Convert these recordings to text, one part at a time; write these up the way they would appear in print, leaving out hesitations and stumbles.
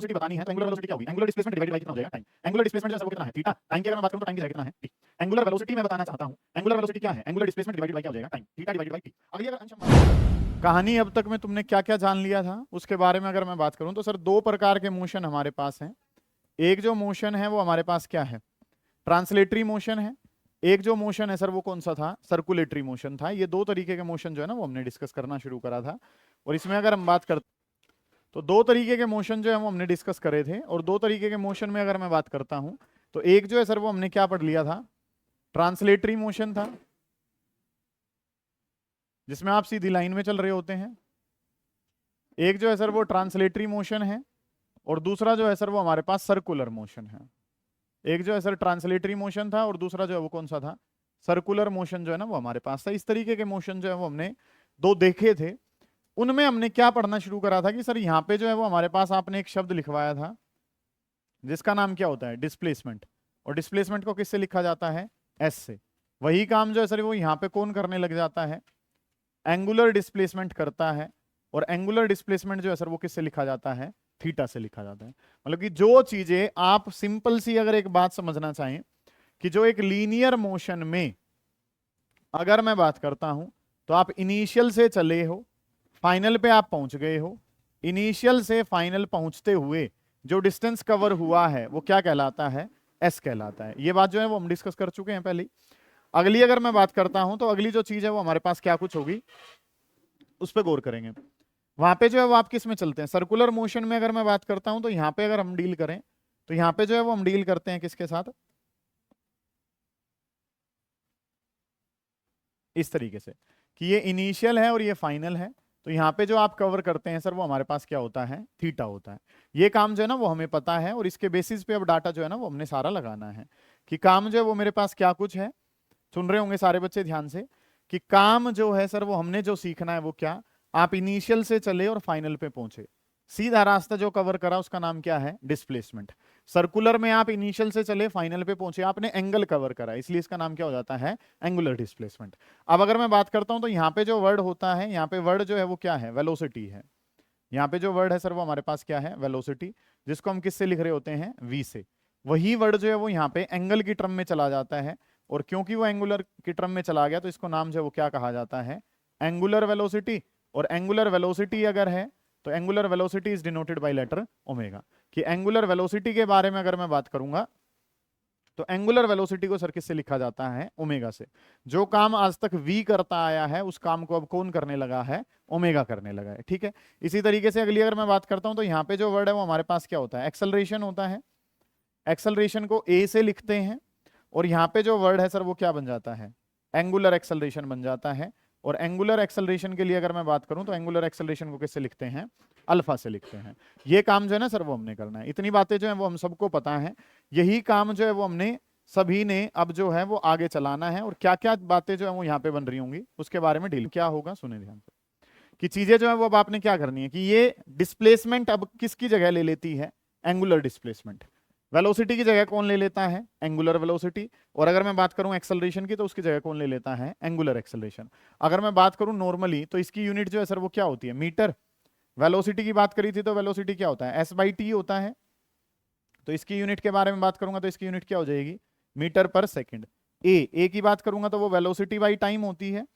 Velocity बतानी है तो एंगुलर वेलोसिटी क्या होगी, एंगुलर डिस्प्लेसमेंट डिवाइडेड बाय कितना हो जाएगा टाइम। एंगुलर डिस्प्लेसमेंट जो है वो कितना है थीटा, टाइम की अगर मैं बात करूं तो टाइम की जगह कितना है टी। एंगुलर वेलोसिटी मैं बताना चाहता हूं, एंगुलर वेलोसिटी क्या है, एंगुलर डिस्प्लेसमेंट डिवाइडेड बाय क्या हो जाएगा time, theta divided by T. अगली अगर अंश हम कहानी अब तक में तुमने क्या क्या जान लिया था उसके बारे में अगर मैं बात करूं तो सर दो प्रकार के मोशन हमारे पास हैं। एक जो मोशन है वो हमारे पास क्या है, ट्रांसलेटरी मोशन है। एक जो मोशन है सर वो कौन सा था, सर्कुलेटरी मोशन था। ये दो तरीके के मोशन जो है ना वो हमने डिस्कस करना शुरू करा था। और इसमें अगर हम बात करते तो दो तरीके के मोशन जो है वो हमने डिस्कस करे थे। और दो तरीके के मोशन में अगर मैं बात करता हूं तो एक जो है सर वो हमने क्या पढ़ लिया था, ट्रांसलेटरी मोशन था, जिसमें आप सीधी लाइन में चल रहे होते हैं। एक जो है सर वो ट्रांसलेटरी मोशन है और दूसरा जो है सर वो हमारे पास सर्कुलर मोशन है। एक जो है सर ट्रांसलेटरी मोशन था और दूसरा जो है वो कौन सा था, सर्कुलर मोशन जो है ना वो हमारे पास था। इस तरीके के मोशन जो है वो हमने दो देखे थे। उनमें हमने क्या पढ़ना शुरू करा था कि सर यहाँ पे जो है वो हमारे पास आपने एक शब्द लिखवाया था जिसका नाम क्या होता है, डिस्प्लेसमेंट। और डिस्प्लेसमेंट को किससे लिखा जाता है, एस से। वही काम जो है सर वो यहाँ पे कौन करने लग जाता है, एंगुलर डिस्प्लेसमेंट करता है। और एंगुलर डिस्प्लेसमेंट जो है सर वो किससे लिखा जाता है, थीटा से लिखा जाता है। मतलब कि जो चीजें आप सिंपल सी अगर एक बात समझना चाहें कि जो एक लीनियर मोशन में अगर मैं बात करता हूं तो आप इनिशियल से चले हो, फाइनल पे आप पहुंच गए हो। इनिशियल से फाइनल पहुंचते हुए जो डिस्टेंस कवर हुआ है वो क्या कहलाता है, एस कहलाता है। ये बात जो है वो हम डिस्कस कर चुके हैं पहले। अगली अगर मैं बात करता हूं तो अगली जो चीज है वो हमारे पास क्या कुछ होगी उस पर गौर करेंगे। वहां पे जो है वो आप किस में चलते हैं, सर्कुलर मोशन में अगर मैं बात करता हूं तो यहाँ पे अगर हम डील करें तो यहाँ पे जो है वो हम डील करते हैं किसके साथ, इस तरीके से कि ये इनिशियल है और ये फाइनल है। तो यहाँ पे जो आप कवर करते हैं सर वो हमारे पास क्या होता है, थीटा होता है। ये काम जो है ना वो हमें पता है और इसके बेसिस पे अब डाटा जो है ना वो हमने सारा लगाना है कि काम जो है वो मेरे पास क्या कुछ है। सुन रहे होंगे सारे बच्चे ध्यान से कि काम जो है सर वो हमने जो सीखना है वो क्या, आप इनिशियल से चले और फाइनल पे पहुंचे, सीधा रास्ता जो कवर करा उसका नाम क्या है, डिस्प्लेसमेंट। सर्कुलर में आप इनिशियल से चले फाइनल पे पहुंचे, आपने एंगल कवर करा, इसलिए इसका नाम क्या हो जाता है, एंगुलर डिस्प्लेसमेंट। अब अगर मैं बात करता हूं तो यहाँ पे जो वर्ड होता है, यहाँ पे वर्ड जो है वो क्या है, वेलोसिटी है। यहाँ पे जो वर्ड है सर वो हमारे पास क्या है, वेलोसिटी, जिसको हम किससे लिख रहे होते हैं, वी से। वही वर्ड जो है वो यहाँ पे एंगल की टर्म में चला जाता है। और क्योंकि वो एंगुलर की टर्म में चला गया तो इसको नाम जो है वो क्या कहा जाता है, एंगुलर वेलोसिटी। और एंगुलर वेलोसिटी अगर है तो angular velocity is denoted by letter omega. कि एंगुलर वेलोसिटी के बारे में अगर मैं बात करूंगा तो एंगुलर वेलोसिटी को सर किससे लिखा जाता है, ओमेगा से। जो काम आज तक वी करता आया है उस काम को अब कौन करने लगा है, ओमेगा करने लगा है। ठीक है, इसी तरीके से अगली अगर मैं बात करता हूं तो यहाँ पे जो वर्ड है वो हमारे पास क्या होता है, एक्सेलरेशन होता है। एक्सेलरेशन को ए से लिखते हैं और यहाँ पे जो वर्ड है सर वो क्या बन जाता है, एंगुलर एक्सेलरेशन बन जाता है। और एंगुलर एक्सेलरेशन के लिए अगर मैं बात करूं तो एंगुलर एक्सेलरेशन को किससे लिखते हैं, अल्फा से लिखते हैं। ये काम जो है ना सर वो हमने करना है। इतनी बातें जो है वो हम सबको पता है। यही काम जो है वो हमने सभी ने अब जो है वो आगे चलाना है। और क्या क्या बातें जो है वो यहाँ पे बन रही होंगी उसके बारे में डील क्या होगा, सुने ध्यान से कि चीजें जो है वो अब आपने क्या करनी है कि ये डिस्प्लेसमेंट अब किसकी जगह ले लेती है, एंगुलर डिस्प्लेसमेंट। वेलोसिटी की जगह कौन ले लेता है, एंगुलर वेलोसिटी। और अगर मैं बात करूं एक्सेलरेशन की तो उसकी जगह कौन ले लेता है, एंगुलर एक्सेलरेशन। अगर मैं बात करूं नॉर्मली तो इसकी यूनिट जो है सर वो क्या होती है, मीटर। वेलोसिटी की बात करी थी तो वेलोसिटी क्या होता है, s/t होता है। तो इसकी यूनिट के बारे में बात करूंगा तो इसकी यूनिट क्या हो जाएगी, मीटर पर सेकंड। ए की बात करूंगा तो वो वेलोसिटी बाई टाइम होती है।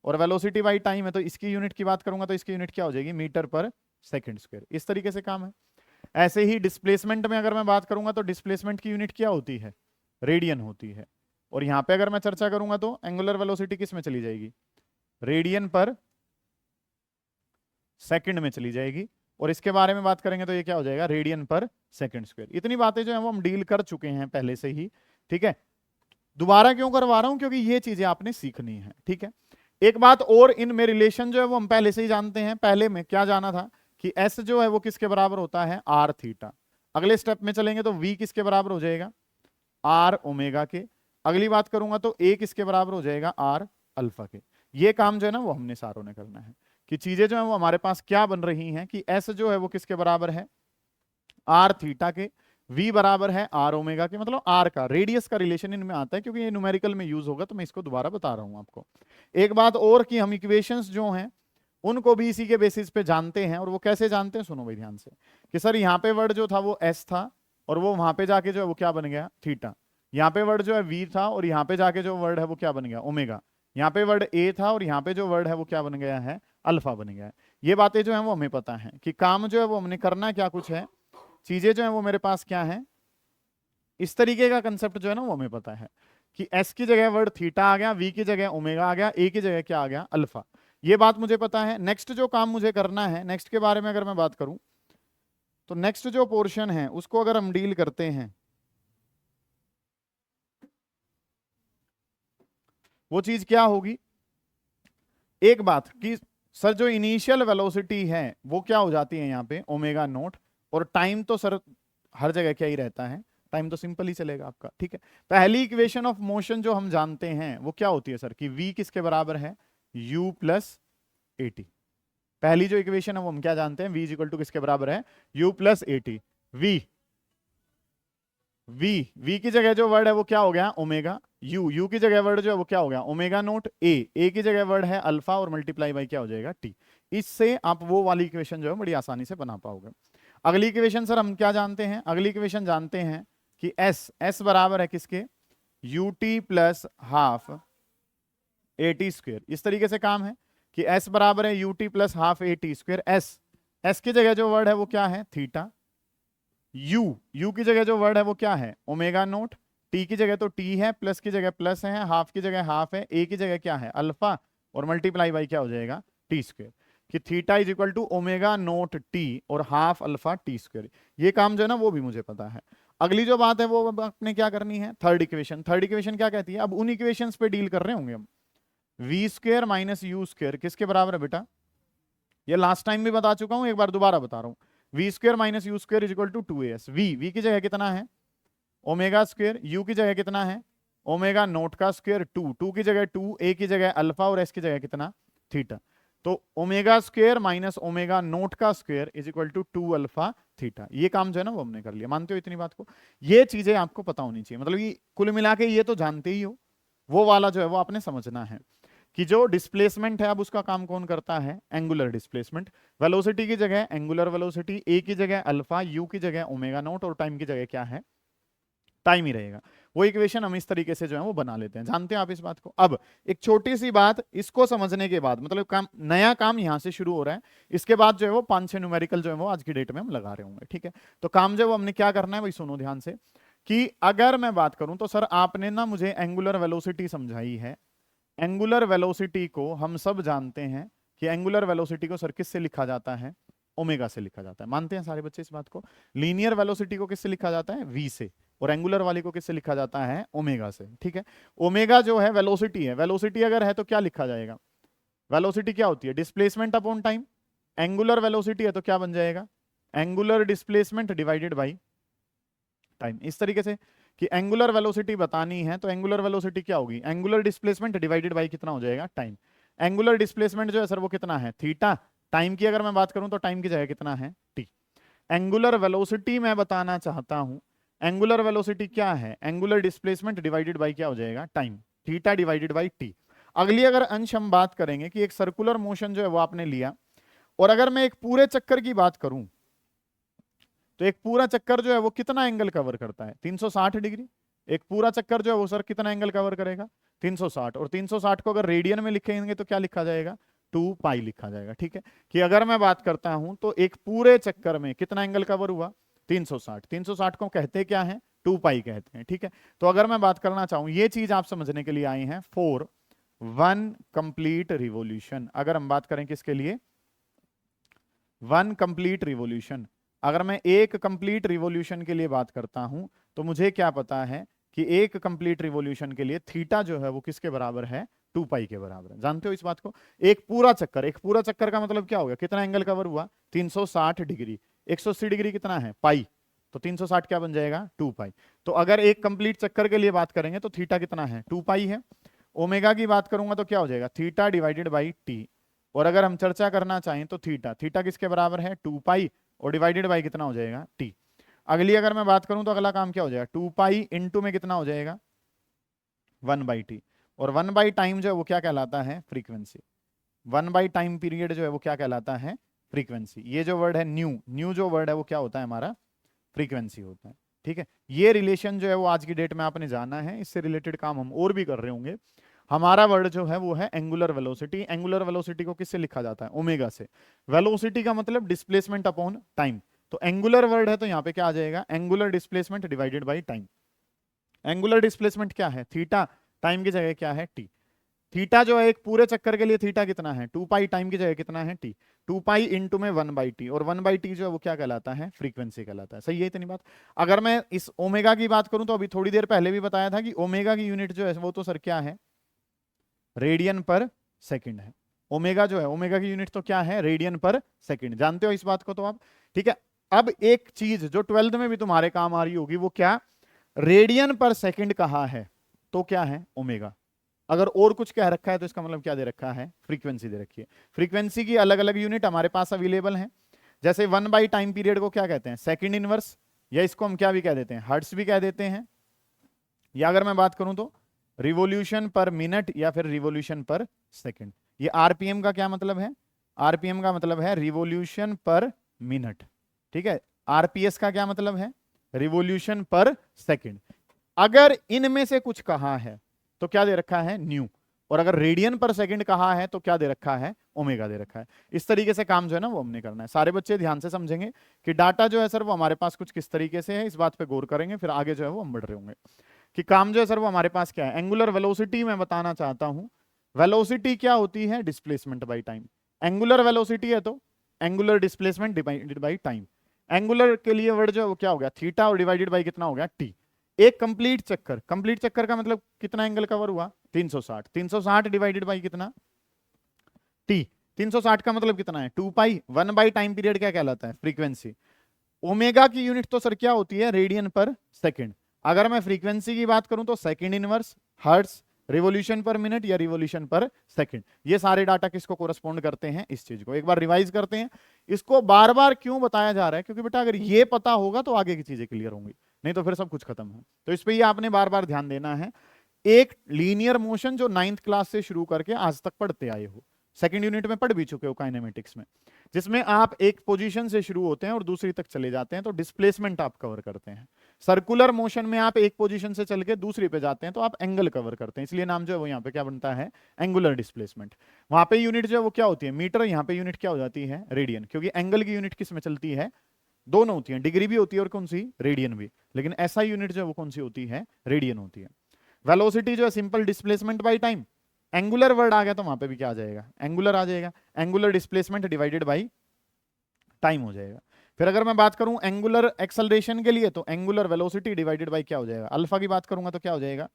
और वेलोसिटी बाई टाइम है तो इसकी यूनिट की बात करूंगा तो इसकी यूनिट क्या हो जाएगी, मीटर पर सेकंड स्क्वायर। इस तरीके से काम है। ऐसे ही डिस्प्लेसमेंट में अगर मैं बात करूंगा तो डिस्प्लेसमेंट की यूनिट क्या होती है, रेडियन होती है। और यहां पे अगर मैं चर्चा करूंगा तो एंगुलर वेलोसिटी किस में चली जाएगी, रेडियन पर सेकंड में चली जाएगी। और इसके बारे में बात करेंगे तो ये क्या हो जाएगा, रेडियन पर सेकंड स्क्वायर। इतनी बातें जो है वो हम डील कर चुके हैं पहले से ही। ठीक है, दोबारा क्यों करवा रहा हूं, क्योंकि ये चीजें आपने सीखनी है। ठीक है, एक बात और इनमें रिलेशन जो है वो हम पहले से ही जानते हैं। पहले में क्या जाना था कि एस जो है वो किसके बराबर होता है, आर थीटा। अगले स्टेप में चलेंगे तो वी किसके बराबर हो जाएगा, आर ओमेगा के। अगली बात करूंगा तो ए किसके बराबर हो जाएगा, आर अल्फा के। ये काम जो है ना वो हमने सारों ने करना है कि चीजें जो है वो हमारे पास क्या बन रही हैं कि एस जो है वो किसके बराबर है, आर थीटा के। v बराबर है आर ओमेगा के। मतलब आर का रेडियस का रिलेशन इनमें आता है क्योंकि ये न्यूमेरिकल में यूज होगा तो मैं इसको दोबारा बता रहा हूं आपको। एक बात और कि हम इक्वेशंस जो हैं उनको भी इसी के बेसिस पे जानते हैं। और वो कैसे जानते हैं, सुनो भाई ध्यान से, कि सर यहाँ पे वर्ड जो था वो एस था और वो वहां पे जाके जो है वो क्या बन गया, थीटा। यहाँ पे वर्ड जो है वी था और यहाँ पे जाके जो वर्ड है वो क्या बन गया, ओमेगा। यहाँ पे वर्ड ए था और यहाँ पे जो वर्ड है वो क्या बन गया है, अल्फा बन गया है। ये बातें जो है वो हमें पता है कि काम जो है वो हमने करना क्या कुछ है, चीजें जो है वो मेरे पास क्या है, इस तरीके का कंसेप्ट जो है ना वो हमें पता है कि एस की जगह वर्ड थीटा आ गया, वी की जगह ओमेगा आ गया, ए की जगह क्या आ गया, अल्फा। ये बात मुझे पता है। नेक्स्ट जो काम मुझे करना है, नेक्स्ट के बारे में अगर मैं बात करूं तो नेक्स्ट जो पोर्शन है उसको अगर हम डील करते हैं, वो चीज क्या होगी, एक बात कि सर जो इनिशियल वेलोसिटी है वो क्या हो जाती है यहाँ पे ओमेगा नोट, और टाइम तो सर हर जगह क्या ही रहता है, टाइम तो सिंपल ही चलेगा आपका, ठीक है। पहली इक्वेशन ऑफ मोशन जो हम जानते हैं वो क्या होती है सर, कि v किसके बराबर है, u प्लस ए टी। पहली जो इक्वेशन है वो हम क्या जानते हैं, v इज इक्वल टू किसके बराबर है, u plus A T. v की जगह जो वर्ड है वो क्या हो गया, ओमेगा। u की जगह वर्ड जो है वो क्या हो गया, ओमेगा नोट। a की जगह वर्ड है अल्फा और मल्टीप्लाई बाई क्या हो जाएगा, t। इससे आप वो वाली इक्वेशन जो है बड़ी आसानी से बना पाओगे। अगली इक्वेशन सर हम क्या जानते हैं, अगली इक्वेशन जानते हैं कि s बराबर है किसके, ut plus half A T square. इस तरीके से काम है कि s बराबर है ut plus half A T square. s की जगह जो वर्ड है वो क्या है, थीटा। u की जगह जो वर्ड है वो क्या है, ओमेगा नोट। t की जगह तो t है, प्लस की जगह प्लस है, हाफ की जगह हाफ है, a की जगह क्या है, अल्फा, और मल्टीप्लाई बाई क्या हो जाएगा, टी स्क्वेयर। कि theta is equal to omega naught T और हाफ अल्फा टी स्क्वेयर। ये काम जो है ना वो भी मुझे पता है। अगली जो बात है वो आपने क्या करनी है, थर्ड इक्वेशन। थर्ड इक्वेशन क्या कहती है, अब उन इक्वेशन पे डील कर रहे होंगे हम। V square minus U square किसके बराबर है बेटा, ये लास्ट टाइम भी बता चुका हूं, एक बार दोबारा बता रहा हूं। V square minus U square is equal to 2as। V की जगह कितना है, ओमेगा स्क्वेयर, यू की जगह कितना है, ओमेगा नोट का स्क्वेयर, टू की जगह 2, ए की जगह अल्फा और एस की जगह कितना, थीटा। तो omega square minus omega naught का square is equal to 2 alpha theta. ये काम जो है ना वो हमने कर लिया। मानते हो इतनी बात को, ये चीजें आपको पता होनी चाहिए, मतलब ये कुल मिला के ये तो जानते ही हो, वो वाला जो है वो आपने समझना है कि जो डिस्प्लेसमेंट है अब उसका काम कौन करता है, एंगुलर डिस्प्लेसमेंट। वेलोसिटी की जगह एंगुलर वेलोसिटी, ए की जगह अल्फा, यू की जगह ओमेगा नोट और टाइम की जगह क्या है, टाइम ही रहेगा। वो इक्वेशन हम इस तरीके से जो है वो बना लेते हैं। जानते हैं आप इस बात को। अब एक छोटी सी बात, इसको समझने के बाद मतलब काम, नया काम यहां से शुरू हो रहा है। इसके बाद जो है वो 5-6 न्यूमेरिकल जो है वो आज की डेट में हम लगा रहे होंगे, ठीक है। तो काम जो है वो हमने क्या करना है भाई, सुनो ध्यान से, कि अगर मैं बात करूं तो सर आपने ना मुझे एंगुलर वेलोसिटी समझाई है। एंगुलर वेलोसिटी को हम सब जानते हैं कि एंगुलर वेलोसिटी को सर किससे लिखा जाता है, ओमेगा से लिखा जाता है। मानते हैं सारे बच्चे इस बात को। लीनियर वेलोसिटी को किससे लिखा जाता है, वी से, और एंगुलर वाली को किससे लिखा जाता है, ओमेगा से, ठीक है। ओमेगा जो है वेलोसिटी है, वेलोसिटी अगर है तो क्या लिखा जाएगा, वेलोसिटी क्या होती है, displacement upon time. Angular velocity है तो क्या बन जाएगा, angular displacement divided by time. इस तरीके से कि एंगुलर वेलोसिटी बतानी है तो एंगुलर वेलोसिटी क्या होगी, एंगुलर डिस्प्लेसमेंट डिवाइडेड बाई कितना हो जाएगा, टाइम। एंगुलर डिस्प्लेसमेंट जो है सर वो कितना है, थीटा। टाइम की अगर मैं बात करूं तो टाइम की जगह कितना है, टी। एंगुलर वेलोसिटी मैं बताना चाहता हूं, एंगुलर वेलोसिटी क्या है, एंगुलर डिस्प्लेसमेंट डिवाइडेड बाई क्या हो जाएगा, time, theta divided by T. अगली अगर अंश हम बात करेंगे कि एक सर्कुलर मोशन जो है वो आपने लिया, और अगर मैं एक पूरे चक्कर की बात करूं तो एक पूरा चक्कर जो है वो कितना एंगल कवर करता है, 360 डिग्री। एक पूरा चक्कर जो है वो सर कितना एंगल कवर करेगा, 360। और 360 को अगर रेडियन में लिखेंगे तो क्या लिखा जाएगा, 2 पाई लिखा जाएगा, ठीक है। कि अगर मैं बात करता हूं तो एक पूरे चक्कर में कितना एंगल कवर हुआ, 360। 360 को कहते क्या है, 2 पाई कहते हैं, ठीक है। तो अगर मैं बात करना चाहूं, ये चीज आप समझने के लिए आए हैं फॉर 1 कंप्लीट रिवॉल्यूशन। अगर हम बात करें किसके लिए, 1 कंप्लीट रिवॉल्यूशन। अगर मैं एक कंप्लीट रिवॉल्यूशन के लिए बात करता हूं तो मुझे क्या पता है कि एक कंप्लीट रिवॉल्यूशन के लिए थीटा जो है वो किसके बराबर है, 2 पाई के बराबर है। जानते हो इस बात को। एक पूरा चक्कर, एक पूरा चक्कर का मतलब क्या हो गया, कितना एंगल कवर हुआ, 360 डिग्री। 180 डिग्री कितना है, पाई, तो 360 क्या बन जाएगा, 2 पाई। तो अगर एक कंप्लीट चक्कर के लिए बात करेंगे तो थीटा कितना है, 2 पाई है। ओमेगा की बात करूंगा तो क्या हो जाएगा, थीटा डिवाइडेड बाई टी। और अगर हम चर्चा करना चाहें तो थीटा, थीटा किसके बराबर है, 2 पाई, और डिवाइडेड बाई कितना हो जाएगा, टी। अगली अगर मैं बात करूं तो अगला काम क्या हो जाएगा, 2 पाई इंटू में कितना हो जाएगा, 1 बाई टी। और 1 बाई टाइम जो है वो क्या कहलाता है, फ्रीक्वेंसी। 1 बाई टाइम पीरियड जो है वो क्या कहलाता है, फ्रीक्वेंसी। ये जो वर्ड है न्यू, न्यू जो वर्ड है वो क्या होता है हमारा, फ्रीक्वेंसी होता है। ठीक है, ये रिलेशन जो है वो आज की डेट में आपने जाना है, इससे रिलेटेड काम हम और भी कर रहे होंगे। हमारा वर्ड जो है वो है एंगुलर वेलोसिटी। एंगुलर वेलोसिटी को किससे लिखा जाता है, ओमेगा से। वेलोसिटी का मतलब डिस्प्लेसमेंट अपॉन टाइम, तो एंगुलर वर्ड है तो यहाँ पे क्या आ जाएगा, angular displacement divided by time. Angular displacement क्या है, थीटा, टाइम की जगह क्या है, टी। थीटा जो है एक पूरे चक्कर के लिए थीटा कितना है, 2 पाई, टाइम की जगह कितना है, टी। 2 पाई इंटू में 1 बाई टी, और 1 बाई टी जो है वो क्या कहलाता है, फ्रीक्वेंसी कहलाता है। सही है इतनी बात। अगर मैं इस ओमेगा की बात करूं तो अभी थोड़ी देर पहले भी बताया था कि ओमेगा की यूनिट जो है वो तो सर क्या है, रेडियन पर सेकंड है। ओमेगा जो है, ओमेगा की यूनिट तो क्या है, रेडियन पर सेकंड। जानते हो इस बात को तो आप, ठीक है। अब एक चीज जो 12th में भी तुम्हारे काम आ रही होगी वो क्या, रेडियन पर सेकंड कहा है तो क्या है, ओमेगा। अगर और कुछ कह रखा है तो इसका मतलब क्या दे रखा है, फ्रीक्वेंसी दे रखी है। फ्रीक्वेंसी की अलग अलग यूनिट हमारे पास अवेलेबल है। जैसे 1 बाई टाइम पीरियड को क्या कहते हैं, सेकंड इनवर्स, या इसको हम क्या भी कह देते हैं, हर्ट्स भी कह देते हैं। या अगर मैं बात करूं तो रिवोल्यूशन पर मिनट या फिर रिवोल्यूशन पर सेकंड। ये आरपीएम का क्या मतलब है, आरपीएम का मतलब है रिवोल्यूशन पर मिनट। ठीक है, आरपीएस का क्या मतलब है, रिवोल्यूशन पर सेकंड। अगर इनमें से कुछ कहा है तो क्या दे रखा है, न्यू। और अगर रेडियन पर सेकंड कहा है तो क्या दे रखा है, ओमेगा दे रखा है। इस तरीके से काम जो है ना वो हमने करना है। सारे बच्चे ध्यान से समझेंगे कि डाटा जो है सर वो हमारे पास कुछ किस तरीके से है, इस बात पे गौर करेंगे, फिर आगे जो है वो हम बढ़ रहे होंगे कि काम जो है सर वो हमारे पास क्या है। एंगुलर वेलोसिटी मैं बताना चाहता हूं, वेलोसिटी क्या होती है, displacement by time. Angular velocity है तो angular displacement divided by time. Angular के लिए वर्ड जो है वो क्या हो गया, थीटा, और डिवाइडेड बाई कितना हो गया, टी। एक कंप्लीट चक्कर, कंप्लीट चक्कर का मतलब कितना एंगल कवर हुआ, 360। 360 डिवाइडेड बाई कितना, टी। 360 का मतलब कितना है, 2 पाई। 1 बाई टाइम पीरियड क्या कहलाता है, फ्रीक्वेंसी। ओमेगा की यूनिट तो सर क्या होती है, रेडियन पर सेकंड। अगर मैं फ्रीक्वेंसी की बात करूं तो second inverse, hertz, revolution per minute या रिवोल्यूशन पर सेकंड। ये सारे डाटा किसको कोरस्पॉन्ड करते हैं, इस चीज को। एक बार रिवाइज करते हैं। इसको बार बार क्यों बताया जा रहा है, क्योंकि बेटा अगर ये पता होगा तो आगे की चीजें क्लियर होंगी, नहीं तो फिर सब कुछ खत्म है। तो इस पे ये आपने बार बार ध्यान देना है। एक लीनियर मोशन जो 9th क्लास से शुरू करके आज तक पढ़ते आए हो, सेकंड यूनिट में पढ़ भी चुके हो काइनेमेटिक्स में, जिसमें आप एक पोजीशन से शुरू होते हैं और दूसरी तक चले जाते हैं तो डिस्प्लेसमेंट आप कवर करते हैं। सर्कुलर मोशन में आप एक पोजीशन से चल के दूसरी पे जाते हैं तो आप एंगल कवर करते हैं, इसलिए नाम जो है वो यहाँ पे क्या बनता है, एंगुलर डिस्प्लेसमेंट। वहां पे यूनिट जो है वो क्या होती है, मीटर, यहाँ पे यूनिट क्या हो जाती है, रेडियन। क्योंकि एंगल की यूनिट किस में चलती है, दोनों होती है, डिग्री भी होती है और कौन सी, रेडियन भी। लेकिन ऐसा यूनिट जो है वो कौन सी होती है, रेडियन होती है। वेलोसिटी जो है simple displacement by time. Angular word आ गया तो वहां पे भी क्या आ जाएगा, एंगुलर आ जाएगा। Angular displacement divided by time हो जाएगा। फिर अगर मैं बात करूं एंगुलर एक्सेलरेशन के लिए तो एंगुलर वेलोसिटी डिवाइडेड बाय क्या हो जाएगा, अल्फा की बात करूंगा तो क्या हो जाएगा,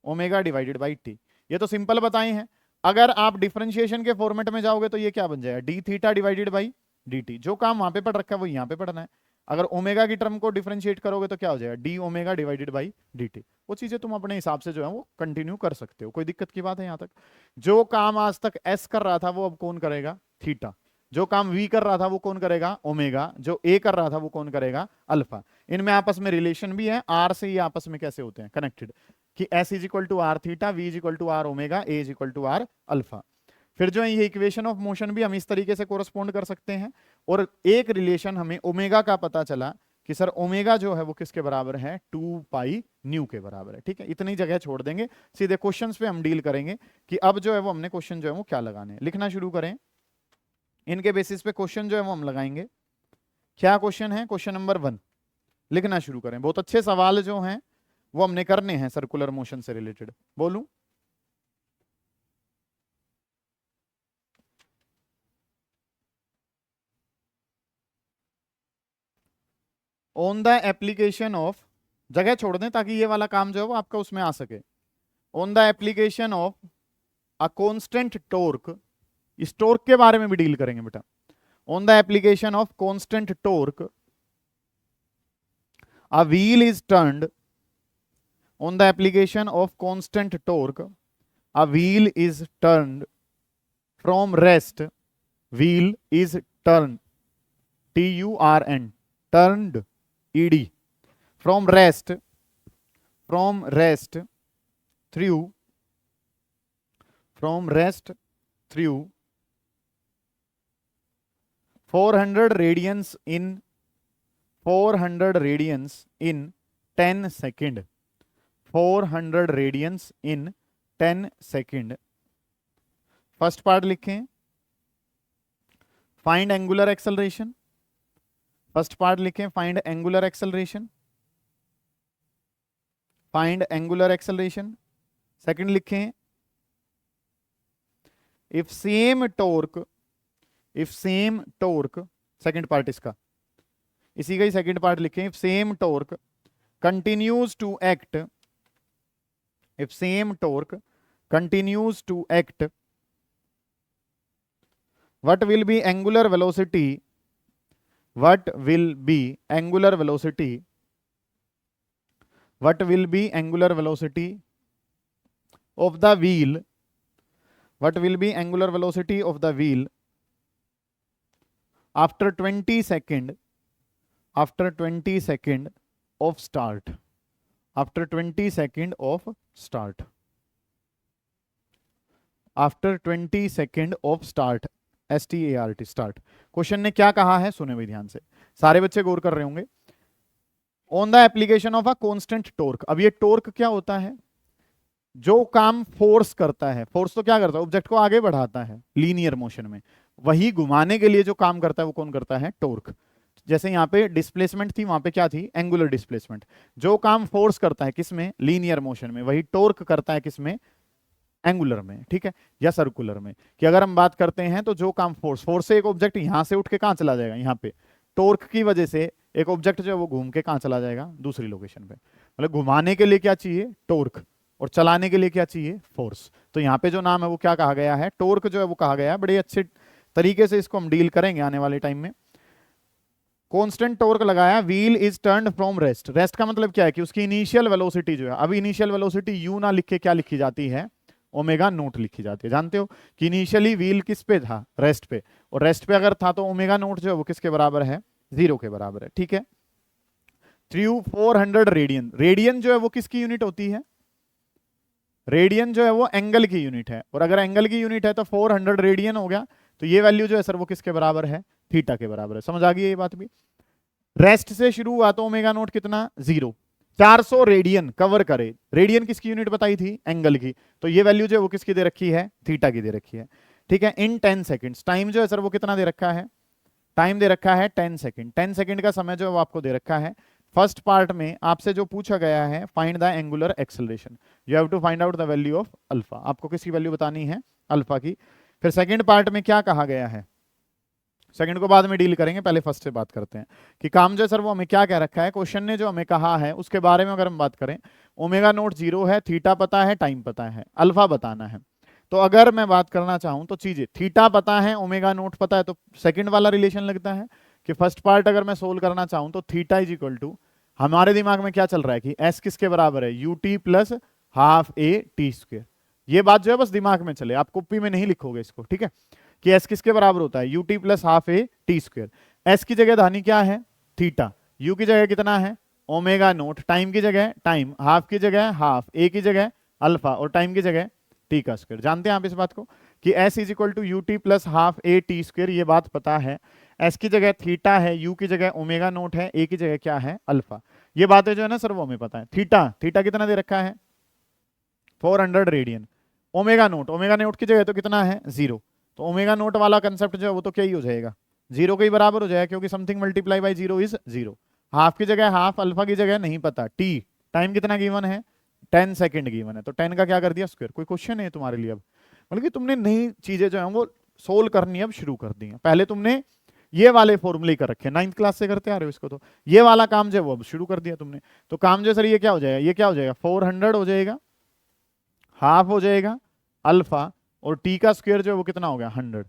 ओमेगा डिवाइडेड बाय टी। ये तो सिंपल बताए हैं। अगर आप डिफरेंशिएशन के फॉर्मेट में जाओगे तो ये क्या बन जाएगा, D theta divided by D T. जो काम वहां पे पढ़ रखा है वो यहाँ पे पढ़ना है। अगर ओमेगा की टर्म को डिफरेंशिएट करोगे तो क्या हो जाएगा, D omega divided by D T. वो चीजें तुम अपने हिसाब से जो है वो कंटिन्यू कर सकते हो, कोई दिक्कत की बात है यहाँ तक। जो काम आज तक एस कर रहा था वो अब कौन करेगा, थीटा। जो काम वी कर रहा था वो कौन करेगा, ओमेगा। जो ए कर रहा था वो कौन करेगा, अल्फा। इनमें आपस में रिलेशन भी है, आर से ये आपस में कैसे होते हैं, कनेक्टेड, कि S is equal to R theta, V is equal to R omega, A is equal to R alpha. फिर जो है ये इक्वेशन ऑफ मोशन भी हम इस तरीके से कोरस्पॉन्ड कर सकते हैं। और एक रिलेशन हमें ओमेगा का पता चला कि सर ओमेगा जो है वो किसके बराबर है, 2 पाई न्यू के बराबर है। ठीक है, इतनी जगह छोड़ देंगे, सीधे क्वेश्चंस पे हम डील करेंगे कि अब जो है वो हमने क्वेश्चन जो है वो क्या लगाने हैं। लिखना शुरू करें, इनके बेसिस पे क्वेश्चन जो है वो हम लगाएंगे। क्या क्वेश्चन है, क्वेश्चन नंबर 1 लिखना शुरू करें। बहुत अच्छे सवाल जो हैं वो हमने करने हैं सर्कुलर मोशन से रिलेटेड। बोलूं, ऑन द एप्लीकेशन ऑफ, जगह छोड़ दें ताकि ये वाला काम जो है वो आपका उसमें आ सके। On the application of a constant torque, इस टॉर्क के बारे में भी डील करेंगे बेटा। On the application of constant torque a wheel is turned, on the application of constant torque a wheel is turned from rest, wheel is turn, TURN, turned, ED, from rest through, from rest through 400 radians in 400 radians in 10 second, 400 radians in 10 second. First part लिखें, find angular acceleration. First part लिखें, find angular acceleration, find angular acceleration. Second लिखें, if same torque, if same torque, second part इसका, इसी का ही second part लिखें, if same torque continues to act, if same torque continues to act, what will be angular velocity, what will be angular velocity, what will be angular velocity of the wheel, what will be angular velocity of the wheel after 20 second, after 20 second of start, after 20 second of start, after 20 second of start, START, start. Question ने क्या कहा है सुने भाई ध्यान से, सारे बच्चे गौर कर रहे होंगे। On the application of a constant torque, अब ये टॉर्क क्या होता है, जो काम फोर्स करता है, फोर्स तो क्या करता है, ऑब्जेक्ट को आगे बढ़ाता है लीनियर मोशन में, वही घुमाने के लिए जो काम करता है वो कौन करता है, टॉर्क। जैसे यहाँ पे डिस्प्लेसमेंट थी, वहां पे क्या थी, एंगुलर डिस्प्लेसमेंट। जो काम फोर्स करता है किसमें, लीनियर मोशन में, वही टॉर्क करता है किसमें, एंगुलर में, ठीक है, या सर्कुलर में। कि अगर हम बात करते हैं तो जो काम फोर्स, फोर्स से एक ऑब्जेक्ट यहां से उठ के कहां चला जाएगा, यहाँ पे टॉर्क की वजह से एक ऑब्जेक्ट जो है वो घूम के कहां चला जाएगा, दूसरी लोकेशन पे। मतलब घुमाने के लिए क्या चाहिए, टॉर्क, और चलाने के लिए क्या चाहिए, फोर्स। तो यहाँ पे जो नाम है वो क्या कहा गया है, टॉर्क जो है वो कहा गया है। बड़े अच्छे तरीके से इसको हम डील करेंगे आने वाले टाइम में। कांस्टेंट टॉर्क लगाया, wheel is turned from rest. Rest का मतलब क्या है कि उसकी इनिशियल वेलोसिटी जो है, अभी इनिशियल वेलोसिटी यू ना लिख के क्या लिखी जाती है, ओमेगा नोट लिखी जाती है। जानते हो कि इनिशियली व्हील किस पे था, रेस्ट पे, और रेस्ट पे अगर था तो ओमेगा नोट जो है वो किसके बराबर है, 0 के बराबर है, ठीक है। थ्रू 400 रेडियन, रेडियन जो है वो किसकी यूनिट होती है, रेडियन जो है वो एंगल की यूनिट है, और अगर एंगल की यूनिट है तो 400 रेडियन हो गया, तो ये वैल्यू जो है सर वो किसके बराबर है, थीटा के बराबर है। समझ आ गई ये बात भी। रेस्ट से शुरू हुआ तो ओमेगा नोट कितना, 0। 400 रेडियन कवर करे, रेडियन किसकी यूनिट बताई थी, एंगल की, तो ये वैल्यू जो है वो किसकी दे रखी है, थीटा की दे रखी है, ठीक है। इन 10 सेकंड्स, टाइम जो है सर वो कितना दे रखा है, टाइम दे रखा है 10 सेकंड। 10 सेकंड का समय जो है वो आपको दे रखा है। फर्स्ट पार्ट में आपसे जो पूछा गया है, find the angular acceleration, you have to find out the value of alpha, आपको किसकी वैल्यू बतानी है, अल्फा की। फिर सेकंड पार्ट में क्या कहा गया है, सेकंड को बाद में डील करेंगे, पहले फर्स्ट से बात करते हैं कि काम जो है सर वो हमें क्या कह रखा है, क्वेश्चन ने जो हमें कहा है उसके बारे में अगर हम बात करें, ओमेगा नोट 0 है, थीटा पता है, टाइम पता है, अल्फा बताना है। तो अगर मैं बात करना चाहूं तो चीजें, थीटा पता है, ओमेगा नोट पता है, तो सेकंड वाला रिलेशन लगता है कि फर्स्ट पार्ट अगर मैं सोल्व करना चाहूं तो थीटा इज इक्वल टू, हमारे दिमाग में क्या चल रहा है कि एस किसके बराबर है, UT plus half A T square. ये बात जो है बस दिमाग में चले, आप कॉपी में नहीं लिखोगे इसको, ठीक है, कि एस किसके बराबर होता है, UT plus half A T square. S की जगह धानी क्या है, थीटा, यू की जगह कितना है, ओमेगा नोट, टाइम की जगह टाइम, हाफ की जगह हाफ, ए की जगह अल्फा, और टाइम की जगह टी का स्क्वायर। जानते हैं आप इस बात को कि S is equal to U T plus half A T square, ये बात पता है। एस की जगह थीटा है, यू की जगह ओमेगा नोट है, ए की जगह क्या है, अल्फा। ये बातें जो है ना सर वो हमें पता है। थीटा, थीटा कितना दे रखा है, 400 radian. Omega naught, omega naught की जगह तो कितना है, 0। तो ओमेगा नोट वाला कंसेप्ट जो है वो तो क्या ही हो जाएगा, 0 के ही बराबर हो जाएगा, क्योंकि something multiply by 0 is 0। Half की जगह हाफ, अल्फा की जगह नहीं पता, टी, टाइम कितना गिवन है, 10 सेकंड गिवन है, तो 10 का क्या कर दिया, स्क्वायर। कोई क्वेश्चन है तुम्हारे लिए अब, मतलब कि तुमने नई चीजें जो है वो सोल्व करनी अब शुरू कर दी है। पहले तुमने ये वाले फॉर्मूले कर रखे, 9th क्लास से करते आ रहे हो इसको, तो ये वाला काम जो है वो अब शुरू कर दिया तुमने। तो काम जो सर ये क्या हो जाएगा, ये क्या हो जाएगा, 400 हो जाएगा, हाफ हो जाएगा अल्फा, और टी का स्क्वायर जो है वो कितना हो गया, 100।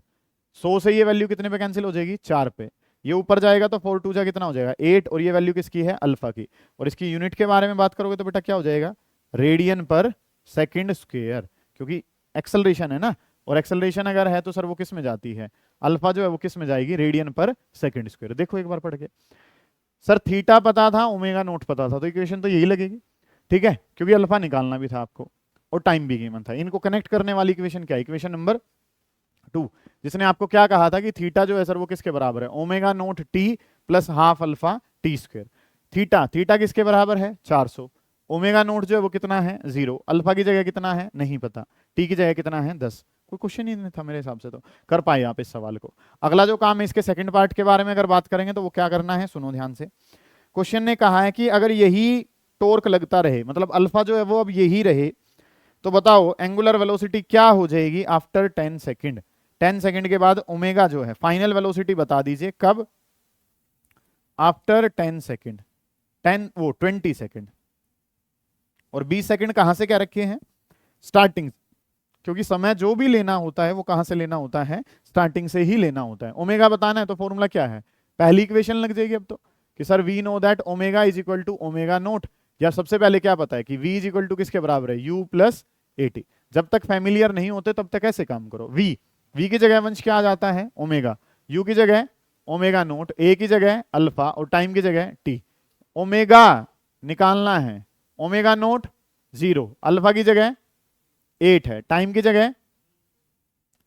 100 से ये वैल्यू कितने पे कैंसिल हो जाएगी, 4 पे। ये ऊपर जाएगा तो 4 2 जा कितना हो जाएगा, 8, और ये वैल्यू किसकी है, अल्फा की। और इसकी यूनिट के बारे में बात करोगे तो बेटा क्या हो जाएगा, रेडियन पर सेकंड स्क्वायर, क्योंकि एक्सेलरेशन है ना, और एक्सेलरेशन अगर है तो सर वो किस में जाती है, अल्फा जो है वो किस में जाएगी, रेडियन पर सेकंड स्क्वायर। देखो एक बार पढ़ के, सर थीटा पता था, ओमेगा नोट पता था, तो इक्वेशन तो यही लगेगी, ठीक है, क्योंकि अल्फा निकालना भी था आपको और टाइम भी गिवन था। इनको कनेक्ट करने वाली इक्वेशन क्या है, इक्वेशन नंबर 2। जिसने आपको क्या कहा था कि थीटा जो है सर वो किसके बराबर है, omega naught T plus half alpha T square. Theta theta किसके बराबर है 400। ओमेगा नोट जो है वो कितना है 0। अल्फा की जगह कितना है नहीं पता, टी की जगह कितना है 10। कोई क्वेश्चन ही नहीं था मेरे हिसाब से, तो कर पाए आप इस सवाल को। अगला जो काम है इसके सेकंड पार्ट के बारे में अगर बात करेंगे तो वो क्या करना है, सुनो ध्यान से। क्वेश्चन ने कहा है कि अगर यही टॉर्क लगता रहे, मतलब अल्फा जो है वो अब यही रहे, तो बताओ एंगुलर वेलोसिटी क्या हो जाएगी आफ्टर 10 सेकंड। 10 सेकंड के बाद ओमेगा जो है फाइनल वेलोसिटी बता दीजिए कब, आफ्टर 10 सेकंड, 20 सेकंड। और 20 सेकंड कहां से क्या रखे हैं, स्टार्टिंग, क्योंकि समय जो भी लेना होता है वो कहां से लेना होता है, स्टार्टिंग से ही लेना होता है। ओमेगा बताना है तो फॉर्मूला क्या है, पहली इक्वेशन लग जाएगी अब तो, कि sir we know that omega is equal to omega naught. या सबसे पहले क्या पता है कि v इज इक्वल टू किसके बराबर है, u प्लस एटी। जब तक फैमिलियर नहीं होते तब तक ऐसे काम करो। v की जगह वंश क्या आ जाता है ओमेगा, u की जगह ओमेगा नोट, a की जगह अल्फा और टाइम की जगह t। ओमेगा निकालना है, ओमेगा नोट 0, अल्फा की जगह 8 है, टाइम की जगह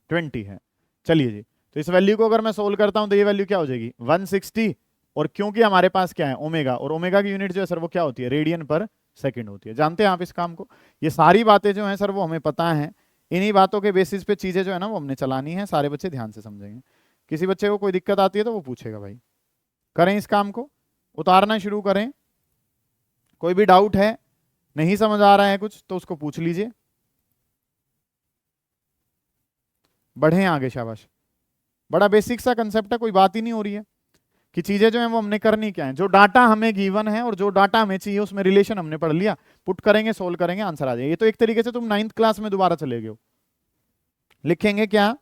20 है। चलिए जी, तो इस वैल्यू को अगर मैं सोल्व करता हूं तो ये वैल्यू क्या हो जाएगी 160। और क्योंकि हमारे पास क्या है ओमेगा, और ओमेगा की यूनिट जो है सर वो क्या होती है, रेडियन पर सेकंड होती है। जानते हैं आप इस काम को। ये सारी बातें जो हैं सर वो हमें पता है, इन्हीं बातों के बेसिस पे चीजें जो है ना वो हमने चलानी है। सारे बच्चे ध्यान से समझेंगे। किसी बच्चे को कोई दिक्कत आती है तो वो पूछेगा भाई। करें इस काम को, उतारना शुरू करें। कोई भी डाउट है, नहीं समझ आ रहा है कुछ तो उसको पूछ लीजिए। बढ़े आगे, शाबाश। बड़ा बेसिक सा कंसेप्ट है, कोई बात ही नहीं हो रही है कि चीजें जो है वो हमने करनी क्या है। जो डाटा हमें गिवन है और जो डाटा हमें चाहिए उसमें रिलेशन हमने पढ़ लिया, पुट करेंगे, सोल्व करेंगे, आंसर आ जाएगा। ये तो एक तरीके से तुम 9th क्लास में दोबारा चले गए हो। लिखेंगे क्या,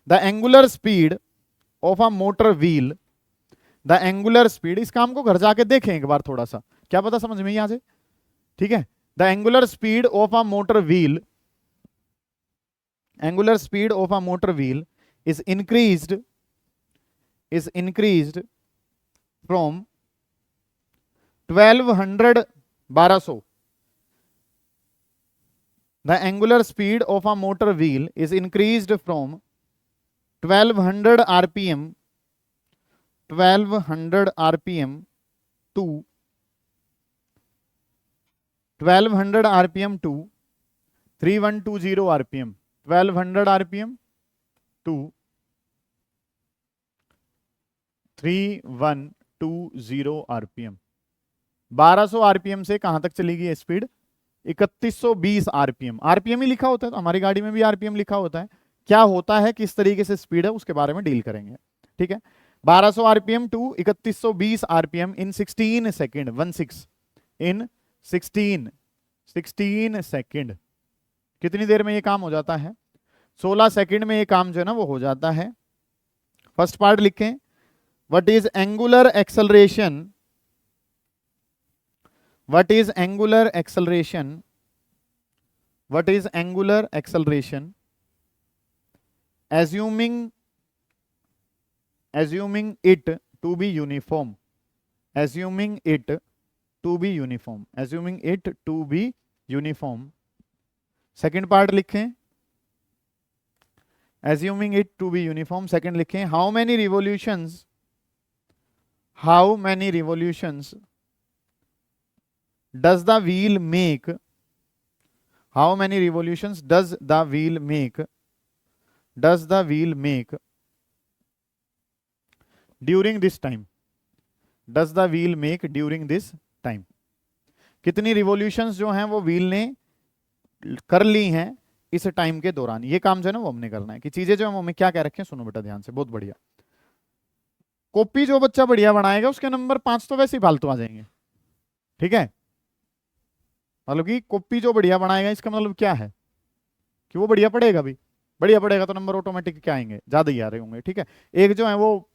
the angular speed of a motor wheel, the angular speed. इस काम को घर जाके देखें एक बार थोड़ा सा, क्या पता समझ में ही आ जाए। ठीक है, the angular speed of a motor wheel, angular speed of a motor wheel is increased from 1200 1200। The angular speed of a motor wheel is increased from 1200 rpm to 1200 rpm to 3120 rpm, 1200 rpm to 3120 RPM. 1200 RPM से कहां तक चलेगी ये speed, 3120 RPM. RPM ही लिखा होता है तो हमारी गाड़ी में भी आरपीएम लिखा होता है। क्या होता है, किस तरीके से स्पीड है, उसके बारे में डील करेंगे। ठीक है, 1200 RPM to 3120 RPM in 16 second, 16 in 16 second. कितनी देर में ये काम हो जाता है, 16 सेकेंड में ये काम जो है ना वो हो जाता है। फर्स्ट पार्ट लिखें, what is angular acceleration, what is angular acceleration, what is angular acceleration assuming it to be uniform, assuming it to be uniform, assuming it to be uniform। Second part लिखें, assuming it to be uniform। Second लिखें, how many revolutions does the wheel make, how many revolutions does the wheel make during this time, does the wheel make during this time। कितनी revolutions जो हैं वो wheel ने कर ली हैं इस time के दौरान। ये काम जो है ना वो हमने करना है कि चीजें जो हम हमें क्या कह रखे हैं, सुनो बेटा ध्यान से, बहुत बढ़िया। कॉपी जो बच्चा बढ़िया बनाएगा उसके नंबर 5 तो वैसे ही फालतू आ जाएंगे। ठीक है, मतलब कि कॉपी जो बढ़िया बनाएगा इसका मतलब क्या है कि वो बढ़िया पढ़ेगा भी, बढ़िया पढ़ेगा तो नंबर ऑटोमेटिक क्या आएंगे, ज्यादा ही आ रहे होंगे। ठीक है, एक जो है वो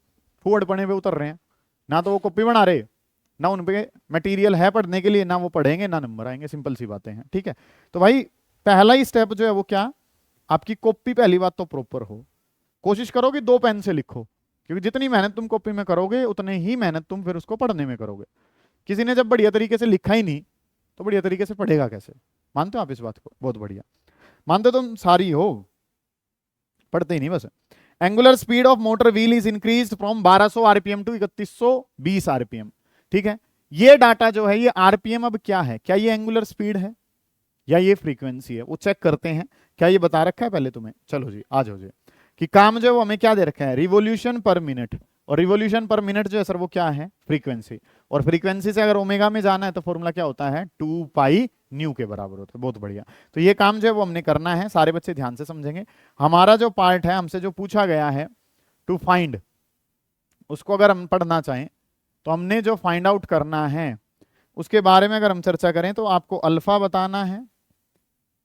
फूड पढ़ने पे उतर रहे हैं, ना तो वो कॉपी बना रहे, ना उन पे मटेरियल है पढ़ने के लिए, ना वो पढ़ेंगे ना नंबर आएंगे। सिंपल सी बातें हैं। ठीक है, तो भाई पहला ही स्टेप जो है वो क्या, आपकी कॉपी पहली बात तो प्रॉपर हो। कोशिश करो कि 2 पेन से लिखो, क्योंकि जितनी मेहनत तुम कॉपी में करोगे उतने ही मेहनत तुम फिर उसको पढ़ने में करोगे। किसी ने जब बढ़िया तरीके से लिखा ही नहीं तो बढ़िया तरीके से पढ़ेगा कैसे। मानते हो आप इस बात को, बहुत बढ़िया मानते तुम सारी हो। पढ़ते ही नहीं बस। Angular speed of motor wheel is increase from 1200 RPM to 3120 RPM. ठीक है, ये डाटा जो है ये आरपीएम अब क्या है, क्या ये एंगुलर स्पीड है या ये फ्रीक्वेंसी है, वो चेक करते हैं। क्या ये बता रखा है पहले तुम्हें? चलो जी आ जाओ जी, कि काम जो है वो हमें क्या दे रखा है, रिवोल्यूशन पर मिनट, और रिवोल्यूशन पर मिनट जो है सर वो क्या है, फ्रीक्वेंसी। और फ्रीक्वेंसी से अगर ओमेगा में जाना है तो फॉर्मूला क्या होता है, 2 पाई न्यू के बराबर होता है। बहुत बढ़िया, तो ये काम जो है वो हमने करना है, सारे बच्चे ध्यान से समझेंगे। हमारा जो पार्ट है, हमसे जो पूछा गया है टू फाइंड, उसको अगर हम पढ़ना चाहें तो हमने जो फाइंड आउट करना है उसके बारे में अगर हम चर्चा करें तो आपको अल्फा बताना है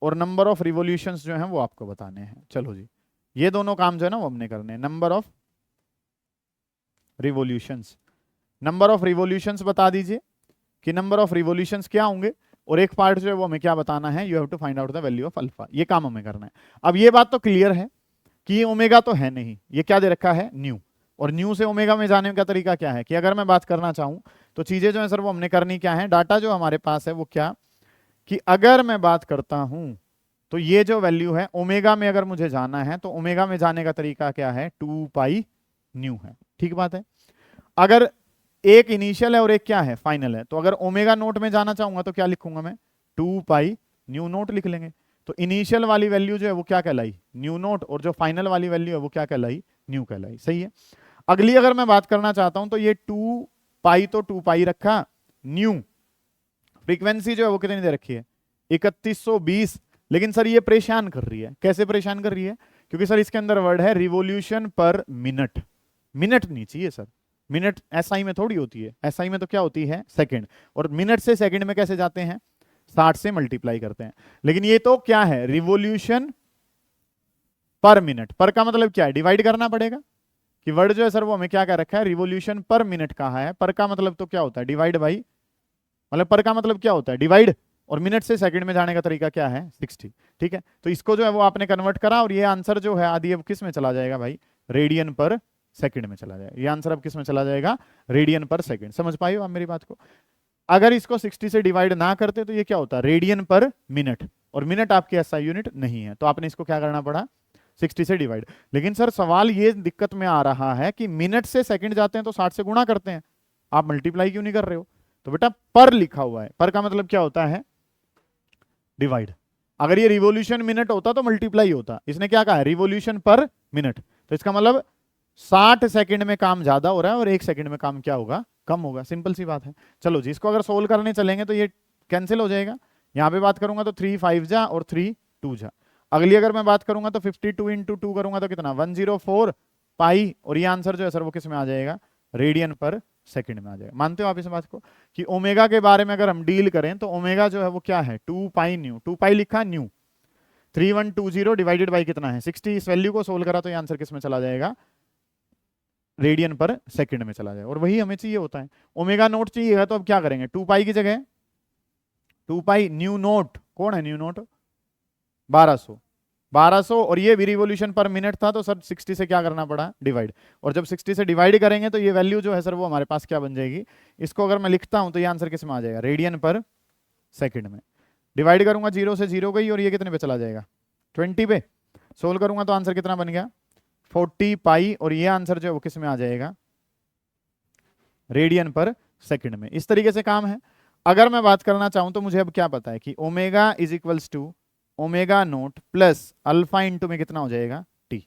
और नंबर ऑफ रिवोल्यूशंस जो हैं वो आपको बताने हैं। चलो जी, ये दोनों काम जो है ना वो हमने करने हैं। Number of revolutions, number of revolutions बता दीजिए कि नंबर ऑफ रिवोल्यूशंस क्या होंगे, और एक पार्ट जो है वो हमें क्या बताना है, you have to find out the value of alpha. ये काम हमें करना है। अब ये बात तो क्लियर है कि ये ओमेगा तो है नहीं, ये क्या दे रखा है, न्यू। और न्यू से ओमेगा में जाने का तरीका क्या है, कि अगर मैं बात करना चाहूं तो चीजें जो है सर वो हमने करनी क्या है, डाटा जो हमारे पास है वो क्या, कि अगर मैं बात करता हूं तो ये जो वैल्यू है ओमेगा में अगर मुझे जाना है तो ओमेगा में जाने का तरीका क्या है, 2 पाई न्यू है। ठीक बात है। अगर एक इनिशियल है और एक क्या है, फाइनल है, तो अगर ओमेगा नोट में जाना चाहूंगा तो क्या लिखूंगा मैं, 2 पाई न्यू नोट लिख लेंगे। तो इनिशियल वाली वैल्यू जो है वो क्या कहलाई, न्यू नोट, और जो फाइनल वाली वैल्यू है वो क्या कहलाई, न्यू कहलाई। सही है। अगली अगर मैं बात करना चाहता हूं तो ये 2 पाई तो 2 पाई रखा, न्यू फ्रीक्वेंसी जो है वो कितनी दे रखी है, 3120। लेकिन सर ये परेशान कर रही है, कैसे परेशान कर रही है, क्योंकि सर इसके अंदर वर्ड है रिवोल्यूशन पर मिनट। मिनट नहीं चाहिए सर, मिनट एसआई में थोड़ी होती है, एसआई में तो क्या होती है, सेकंड, और मिनट से सेकंड में कैसे जाते हैं, 60 से मल्टीप्लाई करते हैं। लेकिन ये तो क्या है, रिवोल्यूशन पर मिनट। पर का मतलब क्या है, डिवाइड करना पड़ेगा, कि वर्ड जो है सर वो हमें क्या कह रखा है, रिवोल्यूशन पर मिनट कहा है। पर का मतलब तो क्या होता है, डिवाइड बाई, मतलब पर का मतलब क्या होता है, डिवाइड, और मिनट से सेकंड में जाने का तरीका क्या है, 60। ठीक है, तो इसको जो है वो आपने कन्वर्ट करा, और ये आंसर जो है आदि अब किस में चला जाएगा भाई, रेडियन पर सेकंड में चला जाएगा। ये आंसर अब किस में चला जाएगा, रेडियन पर सेकंड। समझ पाए हो आप मेरी बात को? अगर इसको 60 से डिवाइड ना करते तो ये क्या होता है, रेडियन पर मिनट, और मिनट आपकी एसआई यूनिट नहीं है, तो आपने इसको क्या करना पड़ा, 60 से डिवाइड। लेकिन सर सवाल ये दिक्कत में आ रहा है कि मिनट से सेकंड जाते हैं तो 60 से गुणा करते हैं, आप मल्टीप्लाई क्यों नहीं कर रहे हो? तो बेटा पर लिखा हुआ है, पर का मतलब क्या होता है, डिवाइड। अगर ये रिवोल्यूशन मिनट होता तो मल्टीप्लाई होता, इसने क्या कहा है, रिवोल्यूशन पर मिनट, तो इसका मतलब 60 सेकंड में काम ज्यादा हो रहा है और 1 सेकंड में काम क्या होगा, कम होगा। सिंपल सी बात है। चलो जी, इसको अगर सोल्व करने चलेंगे तो ये कैंसिल हो जाएगा। यहां पे बात करूंगा तो 3 5 जा और 3 2 जा। अगली अगर मैं बात करूंगा तो 52 इंटू 2 करूंगा तो कितना, 104 पाई, और ये आंसर जो है सर वो किस में आ जाएगा, रेडियन पर सेकंड में आ जाएगा। मानते हो आप इस बात को, कि ओमेगा के बारे में अगर हम डील करें तो ओमेगा जो है वो क्या है, 2 पाई न्यू, 2 पाई लिखा न्यू, 3120 डिवाइडेड बाई कितना है, 60। इस वैल्यू को सोल्व करा तो ये आंसर किस में चला जाएगा, रेडियन पर सेकंड में चला जाएगा। और वही हमें चाहिए होता है, ओमेगा नोट चाहिए तो अब क्या करेंगे, 2 पाई की जगह 2 पाई न्यू नोट, कौन है न्यू नोट, 1200, 1200, और ये भी रिवोल्यूशन पर मिनट था तो सर 60 से क्या करना पड़ा, डिवाइड। और जब 60 से डिवाइड करेंगे तो ये वैल्यू जो है सर वो हमारे पास क्या बन जाएगी, इसको अगर मैं लिखता हूं तो ये आंसर किस में आ जाएगा, रेडियन पर सेकंड में। डिवाइड करूंगा 0 से 0 गई, और ये कितने पे चला जाएगा, 20 पे। सोल्व करूंगा तो आंसर कितना बन गया, 40 पाई, और ये आंसर जो है वो किस में आ जाएगा, रेडियन पर सेकंड में। इस तरीके से काम है। अगर मैं बात करना चाहूं तो मुझे अब क्या पता है कि omega is equals to omega naught plus alpha into में कितना हो जाएगा, टी,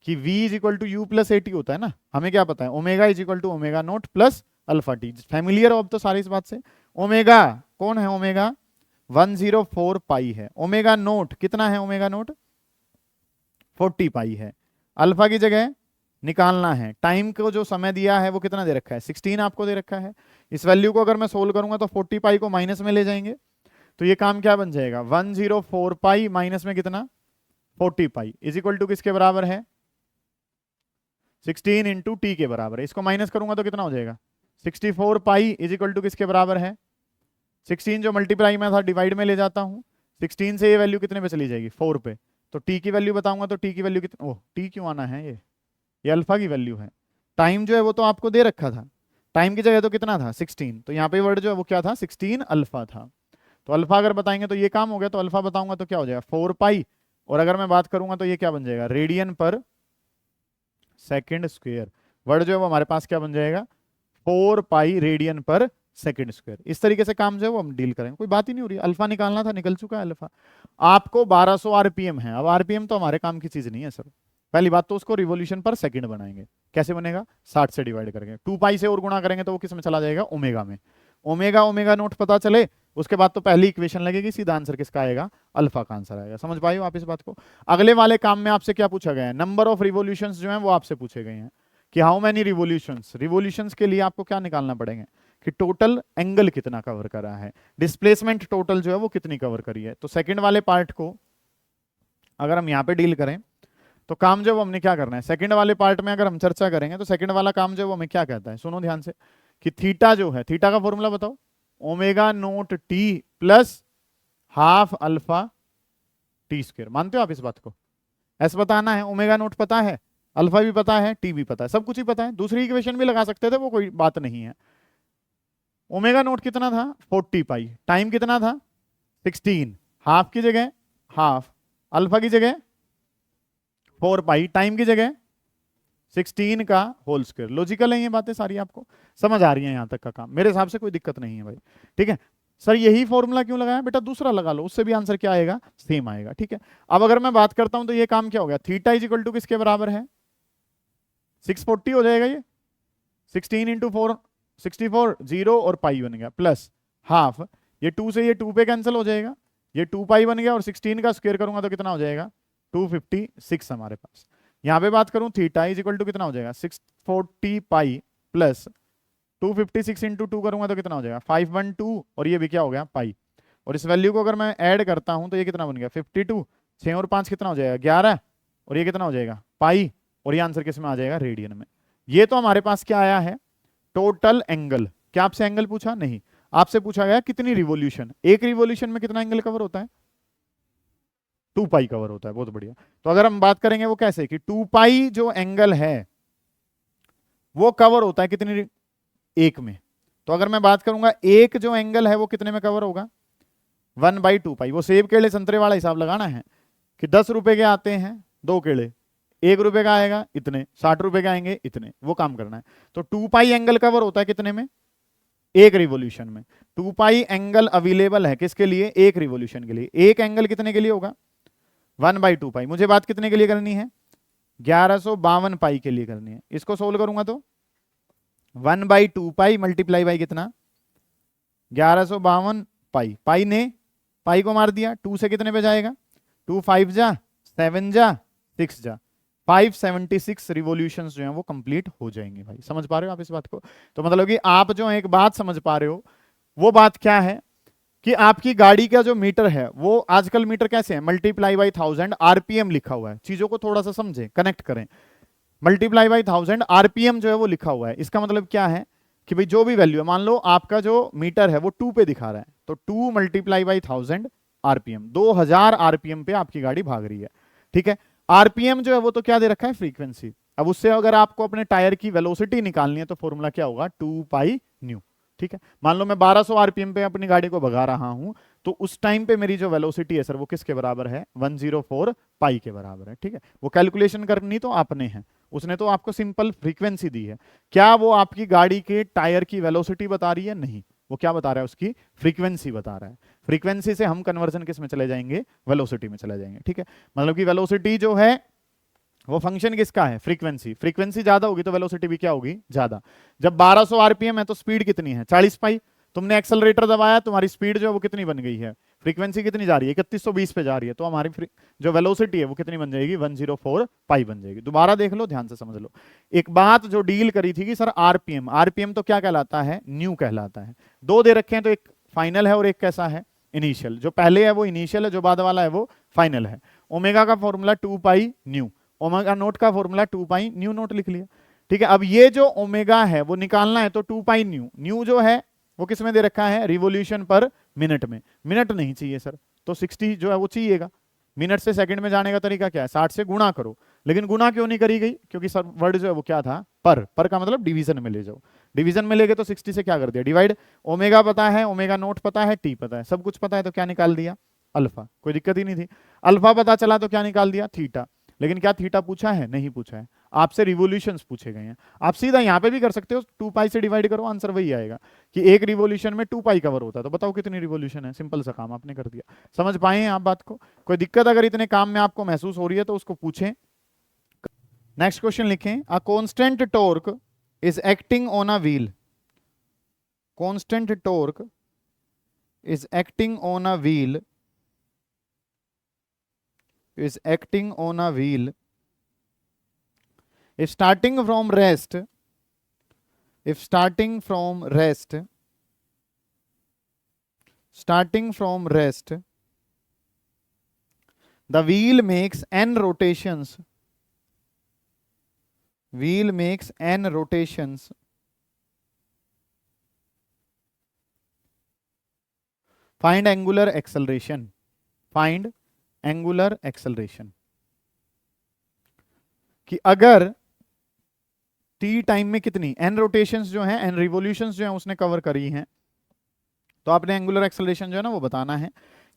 कि v is equal to U plus A T होता है ना, हमें क्या पता है, omega is equal to omega naught plus alpha T. Familiar हो अब तो सारी इस बात से। ओमेगा कौन है, ओमेगा 104 पाई है, ओमेगा नोट कितना है, ओमेगा नोट 40 पाई है। अल्फा की जगह निकालना है, टाइम को जो समय दिया है वो कितना दे रखा है, 16 आपको दे रखा है। इस वैल्यू को अगर मैं सोल्व करूंगा तो 40 पाई को माइनस में ले जाएंगे, तो ये काम क्या बन जाएगा, 104 पाई माइनस में कितना, 40 पाई इज इक्वल टू किसके बराबर है, 16 इंटू टी के बराबर है। इसको माइनस करूंगा तो कितना हो जाएगा, 64 पाई इज इक्वल टू किसके बराबर है, 16 जो मल्टीप्लाई में था डिवाइड में ले जाता हूं, 16 से ये वैल्यू कितने पे चली जाएगी, 4 पे। तो टी की वैल्यू बताऊंगा तो टी की वैल्यू कितनी, ओह टी क्यों आना है, ये अल्फा की वैल्यू है। टाइम जो है वो तो आपको दे रखा था, टाइम की जगह तो कितना था 16, तो यहाँ पे वर्ड जो है वो क्या था, 16 अल्फा था। तो अल्फा अगर बताएंगे तो ये काम हो गया, तो अल्फा बताऊंगा तो क्या हो जाएगा, 4 पाई और अगर मैं बात करूंगा तो ये क्या बन जाएगा, रेडियन पर सेकंड स्क्वायर। वर्ड जो है वो हमारे पास क्या बन जाएगा, 4 पाई रेडियन पर सेकंड स्क्वायर। इस तरीके से काम जो है वो हम डील करेंगे, कोई बात ही नहीं हो रही। अल्फा निकालना था, निकल चुका है अल्फा। आपको 1200 आरपीएम है। अब आरपीएम तो हमारे काम की चीज नहीं है सर। पहली बात तो उसको रिवॉल्यूशन पर सेकंड बनाएंगे। कैसे बनेगा, 60 से डिवाइड करेंगे, 2 पाई से और गुणा करेंगे तो वो किस में चला जाएगा, ओमेगा में। ओमेगा ओमेगा नोट पता चले उसके बाद तो पहली इक्वेशन लगेगी, सीधा आंसर किसका आएगा, अल्फा का आंसर आएगा। समझ पाए हो आप इस बात को। अगले वाले काम में आपसे क्या पूछा गया है, नंबर ऑफ रिवॉल्यूशंस जो है वो आपसे पूछे गए हैं कि हाउ मेनी रिवॉल्यूशंस। रिवॉल्यूशंस के लिए आपको क्या निकालना पड़ेगा कि टोटल एंगल कितना कवर करा है, डिस्प्लेसमेंट टोटल जो है वो कितनी कवर करी है। तो सेकंड वाले पार्ट को अगर हम यहाँ पे डील करें तो काम जो है वो हमने क्या करना है, सेकंड वाले पार्ट में अगर हम चर्चा करेंगे तो सेकंड वाला काम जो है वो हमें क्या कहता है, सुनो ध्यान से, कि थीटा जो है, थीटा का फॉर्मूला बताओ, omega naught T plus half alpha T square. मानते हो आप इस बात को, ऐसा बताना है, ओमेगा नोट पता है, अल्फा भी पता है, टी भी पता है, सब कुछ ही पता है। दूसरी इक्वेशन भी लगा सकते थे, वो कोई बात नहीं है। ओमेगा नोट कितना था, 40 पाई, टाइम कितना था 16, हाफ की जगह हाफ, अल्फा की जगह 4 पाई, टाइम की जगह 16 का होल स्क्वायर। लॉजिकल है ये बातें सारी, आपको समझ आ रही हैं यहां तक का काम, मेरे हिसाब से कोई दिक्कत नहीं है भाई। ठीक है सर, यही फॉर्मूला क्यों लगाया बेटा, दूसरा लगा लो, उससे भी आंसर क्या आएगा, सेम आएगा। ठीक है, अब अगर मैं बात करता हूं तो ये काम क्या हो गया, थीटा इज इक्वल टू किसके बराबर है, 640 हो जाएगा ये, 16 इंटू 4 64, जीरो और पाई बन गया, प्लस हाफ, ये 2 से ये 2 पे कैंसिल हो जाएगा, ये 2 पाई बन गया, और 16 का स्क्वायर करूंगा तो कितना हो जाएगा, 256 हमारे पास। यहां पे बात करूं थीटा इज इक्वल टू कितना हो जाएगा, 640 पाई प्लस 256 इंटू 2 करूंगा तो कितना हो जाएगा, 512, और ये भी क्या हो गया, पाई। और इस वैल्यू को अगर मैं ऐड करता हूं तो ये कितना बन गया, 52, 6 और 5 कितना हो जाएगा, 11, और ये कितना हो जाएगा, पाई, और ये आंसर किस में आ जाएगा, रेडियन में। ये तो हमारे पास क्या आया है, टोटल एंगल। क्या आपसे एंगल पूछा, नहीं, आपसे पूछा गया कितनी रिवॉल्यूशन, एक रिवॉल्यूशन में कितना एंगल कवर होता है, 2 पाई कवर होता है। बहुत बढ़िया। तो अगर हम बात करेंगे वो कैसे, कि 2 पाई जो एंगल है वो कवर होता है कितनी, एक में। तो अगर मैं बात करूंगा एक जो एंगल है वो कितने में कवर होगा, 1/2 पाई। वो सेब केले संतरे वाला हिसाब लगाना है कि 10 रुपए के आते हैं 2 केले, 1 रुपए का आएगा इतने, 60 रुपए के आएंगे इतने, वो काम करना है। तो 2 पाई एंगल कवर होता है कितने में, एक रिवॉल्यूशन में। 2 पाई एंगल अवेलेबल है किसके लिए, एक रिवॉल्यूशन के लिए। एक एंगल कितने के लिए होगा, 1/2 पाई। मुझे बात कितने के लिए करनी है, 1152 पाई के लिए करनी है। इसको सोल्व करूंगा तो 1/2 पाई मल्टीप्लाई बाई कितना, 1152 पाई, पाई ने पाई को मार दिया, 2 से कितने पे जाएगा, 2 5 जा 7 जा 6 जा, 576 रिवॉल्यूशंस जो हैं वो कंप्लीट हो जाएंगे। भाई समझ पा रहे हो आप इस बात को। तो मतलब कि आप जो एक बात समझ पा रहे हो, वो बात क्या है कि आपकी गाड़ी का जो मीटर है वो आजकल मीटर कैसे है, मल्टीप्लाई बाई 1000 आरपीएम लिखा हुआ है। चीजों को थोड़ा सा समझे, कनेक्ट करें। मल्टीप्लाई बाई 1000 आरपीएम जो है वो लिखा हुआ है। इसका मतलब क्या है कि भाई जो भी वैल्यू है, मान लो आपका जो मीटर है वो 2 पे दिखा रहा है, तो 2 मल्टीप्लाई बाई 1000 आरपीएम, 2000 आरपीएम पे आपकी गाड़ी भाग रही है। ठीक है, आरपीएम जो है वो तो क्या दे रखा है, फ्रीक्वेंसी। अब उससे अगर आपको अपने टायर की वेलोसिटी निकालनी है तो फॉर्मूला क्या होगा, 2 पाई न्यू। ठीक है, मान लो मैं 1200 आरपीएम पे अपनी गाड़ी को भगा रहा हूं, तो उस टाइम पे मेरी जो वेलोसिटी है सर वो किसके बराबर है, 104 पाई के बराबर है। ठीक है, वो कैलकुलेशन करनी तो आपने है, उसने तो आपको सिंपल फ्रीक्वेंसी दी है। क्या वो आपकी गाड़ी के टायर की वेलोसिटी बता रही है, नहीं, वो क्या बता रहा है, उसकी फ्रीक्वेंसी बता रहा है। फ्रीक्वेंसी से हम कन्वर्जन किस में चले जाएंगे, वेलोसिटी में चले जाएंगे। ठीक है, मतलब कि वेलोसिटी जो है वो फंक्शन किसका है, फ्रीक्वेंसी। फ्रीक्वेंसी ज्यादा होगी तो वेलोसिटी भी क्या होगी, ज्यादा। जब 1200 आरपीएम है तो स्पीड कितनी है, 40 पाई। तुमने एक्सेलरेटर दबाया, तुम्हारी स्पीड जो है वो कितनी बन गई है, फ्रीक्वेंसी कितनी जा रही है, 3120 पे जा रही है, तो हमारी जो वेलोसिटी है वो कितनी बन जाएगी, 104 पाई बन जाएगी। दोबारा देख लो, ध्यान से समझ लो। एक बात जो डील करी थी कि सर आरपीएम, आरपीएम तो क्या कहलाता है, न्यू कहलाता है। 2 दे रखे हैं, तो एक फाइनल है और एक कैसा है, इनिशियल। जो पहले है वो इनिशियल है, जो बाद वाला है वो फाइनल है। ओमेगा का formula 2 pi nu, omega naught का फॉर्मूला 2 पाई न्यू नोट लिख लिया। ठीक है, अब ये जो ओमेगा है वो निकालना है तो 2 पाई न्यू, न्यू जो है वो किस में दे रखा है, रिवॉल्यूशन पर मिनट में। मिनट नहीं चाहिए सर, तो 60 जो है वो चाहिएगा। मिनट से सेकंड में जाने का तरीका क्या है, 60 से गुणा करो। लेकिन गुणा क्यों नहीं करी गई, क्योंकि सर वर्ड जो है वो क्या था, पर का मतलब डिवीजन में ले जाओ। डिवीजन में ले गए तो 60 से क्या कर दिया, डिवाइड। ओमेगा पता है, ओमेगा नोट पता है, टी पता है, सब कुछ पता है, तो क्या निकाल दिया, अल्फा, कोई दिक्कत ही नहीं थी। अल्फा पता चला तो क्या निकाल दिया, थीटा। लेकिन क्या थीटा पूछा है, नहीं पूछा है, आपसे रिवोल्यूशंस पूछे गए हैं। आप सीधा यहाँ पे भी कर सकते हो, 2 पाई से डिवाइड करो, आंसर वही आएगा कि एक रिवोल्यूशन में 2 पाई कवर होता है, तो बताओ कितनी रिवोल्यूशन है, सिंपल सा काम आपने कर दिया। समझ पाए हैं आप बात को? कोई दिक्कत अगर इतने काम में आपको महसूस हो रही है तो उसको पूछें। नेक्स्ट क्वेश्चन लिखें, a constant torque is acting on a wheel, constant torque is acting on a wheel, is acting on a wheel, if starting from rest, if starting from rest, starting from rest, the wheel makes n rotations, wheel makes n rotations, find angular acceleration, find angular acceleration, कि अगर t time में कितनी n rotations जो हैं, n revolutions जो हैं उसने cover करी हैं, तो आपने एंगुलर एक्सेलरेशन जो है ना वो बताना है।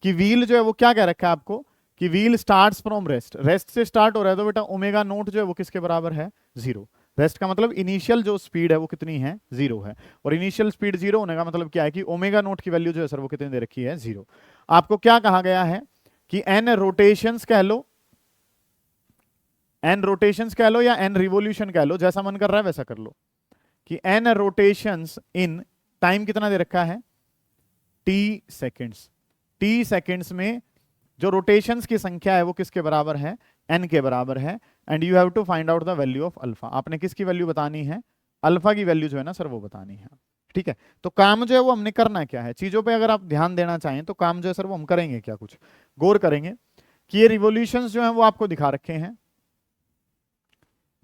कि व्हील जो है वो क्या कह रखा है आपको, कि wheel starts from rest, rest से स्टार्ट हो रहा है, तो बेटा ओमेगा नोट जो है वो किसके बराबर है, 0। रेस्ट का मतलब इनिशियल जो स्पीड है वो कितनी है, 0 है, और इनिशियल स्पीड 0 होने का मतलब क्या है कि ओमेगा नोट की वैल्यू जो है सर वो कितनी दे रखी है, 0। आपको क्या कहा गया है कि n रोटेशंस कह लो, n रोटेशंस कह लो या n रिवोल्यूशन कह लो, जैसा मन कर रहा है वैसा कर लो, कि n रोटेशंस इन टाइम कितना दे रखा है, t सेकेंड्स, t सेकेंड्स में जो रोटेशंस की संख्या है वो किसके बराबर है, n के बराबर है। And you have to find out the value of alpha, आपने किसकी वैल्यू बतानी है, अल्फा की वैल्यू जो है ना सर वो बतानी है। ठीक है, तो काम जो है वो हमने करना क्या है, चीजों पे अगर आप ध्यान देना चाहें तो काम जो है सर वो हम करेंगे क्या, कुछ गौर करेंगे कि ये रिवोल्यूशंस जो है वो आपको दिखा रखे हैं,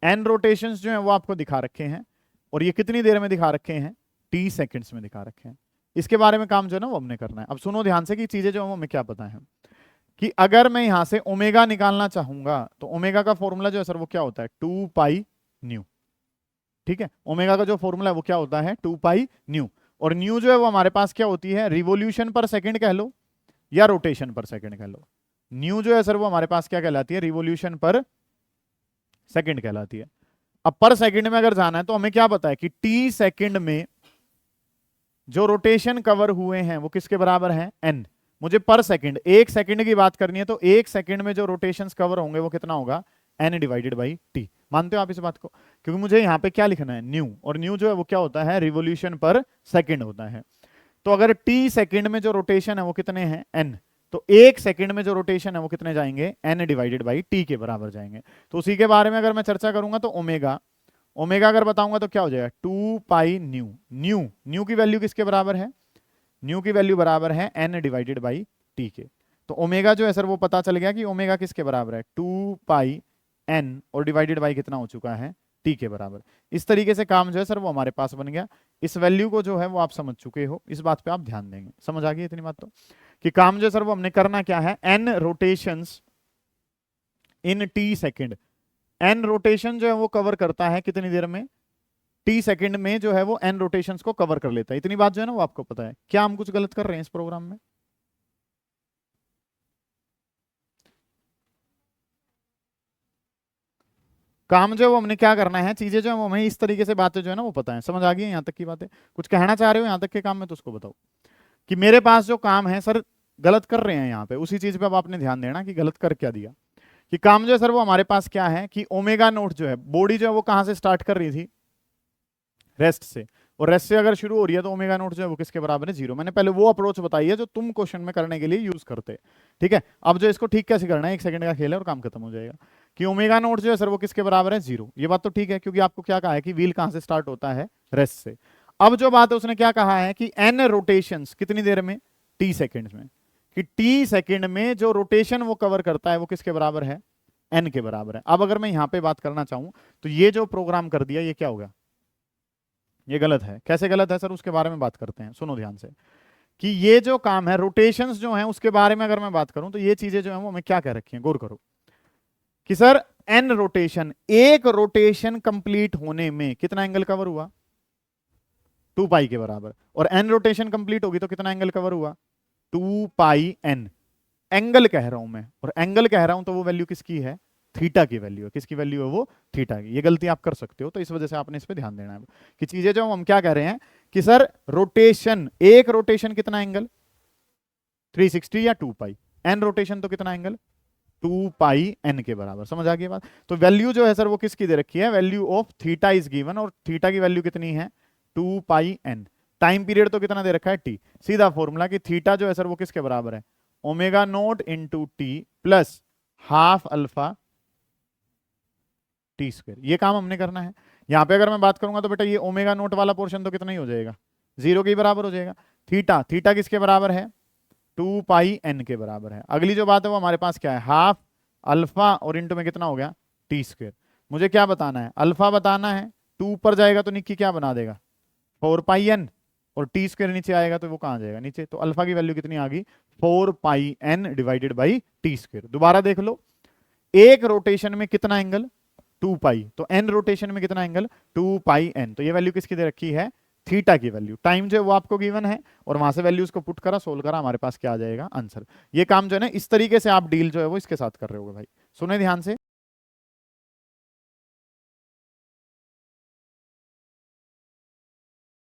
n रोटेशंस जो है वो आपको दिखा रखे हैं, और ये कितनी देर में दिखा रखे हैं, t सेकेंड्स में दिखा रखे हैं। इसके बारे में काम जो है ना वो हमने करना है। अब सुनो ध्यान से कि चीजें जो है वो हमें क्या पता है, कि अगर मैं यहां से ओमेगा निकालना चाहूंगा तो ओमेगा का फॉर्मूला जो है सर वो क्या होता है, 2 पाई न्यू। ठीक है, ओमेगा का जो फॉर्मूला है वो क्या होता है, 2 पाई न्यू। और न्यू जो है वो हमारे पास क्या होती है, रिवोल्यूशन पर सेकंड कह लो या रोटेशन पर सेकंड कह लो। न्यू जो है सर वो हमारे पास क्या कहलाती है, रिवोल्यूशन पर सेकंड कहलाती है। अब पर सेकंड में अगर जाना है तो हमें क्या पता है कि टी सेकंड में जो रोटेशन कवर हुए हैं वो किसके बराबर है, n। मुझे पर सेकंड, एक सेकंड की बात करनी है, तो एक सेकंड में जो रोटेशंस कवर होंगे वो कितना होगा, n डिवाइडेड बाई टी। मानते हो आप इस बात को, क्योंकि मुझे यहाँ पे क्या लिखना है, न्यू, और न्यू जो है वो क्या होता है, रिवोल्यूशन पर सेकंड होता है। तो अगर t सेकंड में जो रोटेशन है वो कितने हैं, n, तो एक सेकंड में जो रोटेशन है वो कितने जाएंगे, n डिवाइडेड बाई टी के बराबर जाएंगे। तो उसी के बारे में अगर मैं चर्चा करूंगा तो ओमेगा, ओमेगा अगर बताऊंगा तो क्या हो जाएगा, 2 पाई न्यू। न्यू, न्यू की वैल्यू किसके बराबर है, न्यू की वैल्यू बराबर है n डिवाइडेड बाई टी के। तो ओमेगा जो है सर वो पता चल गया कि ओमेगा किसके बराबर है, 2 पाई n, और डिवाइडेड बाई कितना हो चुका है, टी के बराबर। इस तरीके से काम जो है सर वो हमारे पास बन गया। इस वैल्यू को जो है वो आप समझ चुके हो, इस बात पे आप ध्यान देंगे। समझ आ गई इतनी बात तो, कि काम जो है सर वो हमने करना क्या है, n रोटेशंस इन t सेकेंड। n रोटेशन जो है वो कवर करता है कितनी देर में, t सेकंड में जो है वो n रोटेशंस को कवर कर लेता है। इतनी बात जो है ना वो आपको पता है। क्या हम कुछ गलत कर रहे हैं इस प्रोग्राम में, काम जो है वो हमने क्या करना है, चीजें जो है वो हमें इस तरीके से बातें जो है ना वो पता है। समझ आ गई है यहाँ तक की बातें, कुछ कहना चाह रहे हो यहाँ तक के काम में तो उसको बताओ, कि मेरे पास जो काम है सर गलत कर रहे हैं यहाँ पे, उसी चीज पे अब आपने ध्यान देना कि गलत कर क्या दिया। कि काम जो है सर वो हमारे पास क्या है, कि ओमेगा नोट जो है, बॉडी जो है वो कहां से स्टार्ट कर रही थी, रेस्ट से, और रेस्ट से अगर शुरू हो रही है तो ओमेगा नोट जो है वो किसके बराबर है, 0। मैंने पहले वो अप्रोच बताई है जो तुम क्वेश्चन में करने के लिए यूज करते। ठीक है, अब जो इसको ठीक कैसे करना है, 1 सेकंड का खेल है और काम खत्म हो जाएगा। कि ओमेगा नोट जो है सर वो किसके बराबर है, 0। ये बात तो ठीक है, क्योंकि आपको क्या कहा है कि व्हील कहां से स्टार्ट होता है, रेस्ट से। अब जो बात है उसने क्या कहा है कि n रोटेशंस कितनी देर में, t सेकेंड्स में, कि t सेकेंड में जो रोटेशन वो कवर करता है वो किसके बराबर है, n के बराबर है। अब अगर मैं यहां पे बात करना चाहूं तो ये जो प्रोग्राम कर दिया ये क्या होगा, ये गलत है। कैसे गलत है सर, उसके बारे में बात करते हैं, सुनो ध्यान से। कि ये जो काम है रोटेशंस जो हैं उसके बारे में अगर मैं बात करूं तो ये चीजें जो हैं वो हमें क्या कह रखी हैं, गौर करो। कि सर n रोटेशन, एक रोटेशन कंप्लीट होने में कितना एंगल कवर हुआ, 2 पाई के बराबर। और n रोटेशन कंप्लीट होगी तो कितना एंगल कवर हुआ, 2 पाई n। एंगल कह रहा हूं मैं, और एंगल कह रहा हूं तो वो वैल्यू किसकी है, थीटा की वैल्यू है। किसकी वैल्यू है वो, थीटा की। ये गलती आप कर सकते हो, तो इस वजह से आपने इस पे ध्यान देना है कि चीजें जो हम क्या कह रहे हैं कि सर रोटेशन, एक रोटेशन कितना एंगल 360 या 2 पाई, एन रोटेशन तो कितना एंगल 2 पाई एन के बराबर। समझ आ गई बात। तो वैल्यू जो है सर वो किसकी दे रखी है, value of theta is given, और थीटा की वैल्यू कितनी है 2 पाई एन। टाइम पीरियड तो कितना दे रखा है टी। सीधा फॉर्मूला कि थीटा जो है सर वो किसके बराबर है, omega naught into T plus half alpha T square. ये काम हमने करना है। यहां पे अगर मैं बात करूंगा तो बेटा ये ओमेगा नोट वाला पोर्शन तो कितना ही हो जाएगा, 0 के बराबर हो जाएगा। थीटा, थीटा किसके बराबर है 2 पाई एन के बराबर है। अगली जो बात है वो हमारे पास क्या है, हाफ अल्फा और इंटू में कितना हो गया टी स्क्वायर। मुझे क्या बताना है, अल्फा बताना है। 2 ऊपर जाएगा तो निक्की क्या बना देगा 4 पाई एन, और टी स्क्वायर नीचे आएगा तो वो कहां जाएगा नीचे। तो अल्फा की वैल्यू कितनी आ गई 4 pi n divided by t square. दोबारा देख लो, एक रोटेशन में कितना एंगल 2 पाई, तो एन रोटेशन में कितना एंगल 2 पाई एन। तो ये वैल्यू किसकी दे रखी है, थीटा की वैल्यू। टाइम जो है वो आपको गिवन है, और वहां से वैल्यूज को पुट करा, सोल्व करा, हमारे पास क्या आ जाएगा आंसर। ये काम जो है ना इस तरीके से आप डील जो है वो इसके साथ कर रहे होगे भाई। सुने ध्यान से।